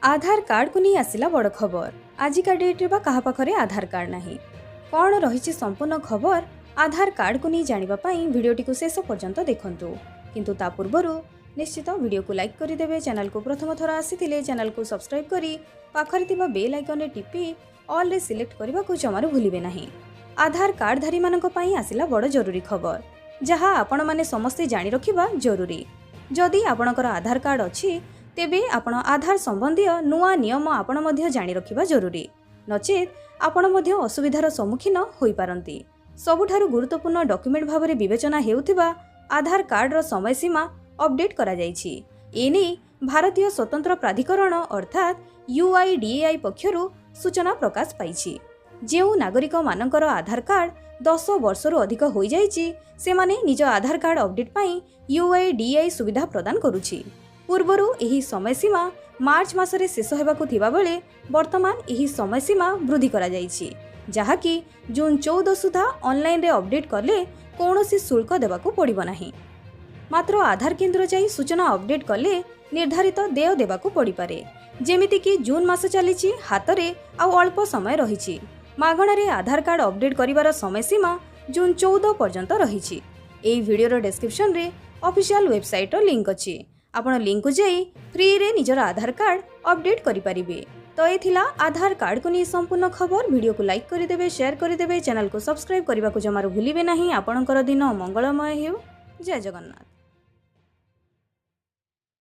आधार card को नहीं आसिला बड़ खबर। आजिका डेट्रे बा कहा पाखरे आधार कार्ड नहीं कौन रही संपूर्ण खबर आधार कार्ड को नहीं जानिबा पाई वीडियोटी को शेष पर्यंत देखंतु। किंतु ता पूर्वरु निश्चित वीडियो को लाइक करदेवे, चैनल को प्रथम थर आसी चैनल को सब्सक्राइब करी पाखरे थिबा बेल आइकन रे टिपी ऑल रे सिलेक्ट करबा को जमारू भूलिबे नहीं। आधार कार्ड धारी मानक पाई आसिला बड़ जरूरी खबर जहाँ आपण माने समस्ते जानि रखिबा जरूरी। जदि आपणकर आधार कार्ड अछि तेबे आपण आधार संबंधी नुआ नियम आपण मध्य जानि रखिबा जरूरी, नचेत आपण मध्य असुविधार सम्मुखीन होई पारंती। सबुठारु गुरुत्वपूर्ण डॉक्यूमेंट भाव में विवेचना हेउथिबा आधार कार्ड रो समय सीमा अपडेट करा जायछि। एने भारतीय स्वतंत्र प्राधिकरण अर्थात UIDAI पक्षरु सूचना प्रकाश पाइछि। जेउ नागरिक मानकर आधार कार्ड 10 वर्षरु अधिक होई जायछि सेमाने निज आधार कार्ड अपडेट पाई UIDAI सुविधा प्रदान करुछि। पूर्वरु एही समय सीमा मार्च मासरे शेष हेबाकु थिबा बेले वर्तमान एही समय सीमा वृद्धि करा जायछि, जहाँकि जून 14 सुधा ऑनलाइन रे अपडेट करले कौनसी शुल्क देबाकू पड़िबो नाही। मात्र आधार केन्द्र जाई सूचना अपडेट करले निर्धारित देय देबाकू पड़ी पारे। जेमिति कि जून मास चलीछि हातरे आ अल्प समय रहिछि। मागणारे आधार कार्ड अपडेट करिवार समय सीमा जून 14 पर्यंत रहिछि। एई वीडियोर डिस्क्रिप्शन रे ऑफिशियल वेबसाइट लिंक अछि। आपण लिंक को जाई फ्री रे निजर आधार कार्ड अपडेट करि परिबे। तो ये थिला आधार कार्ड को नहीं संपूर्ण खबर। वीडियो को लाइक करदेवे, शेयर करदेवे, चैनल को सब्सक्राइब करने को जमारू भूलिबे नहीं। आपणकर दिन मंगलमय हेउ। जय जगन्नाथ।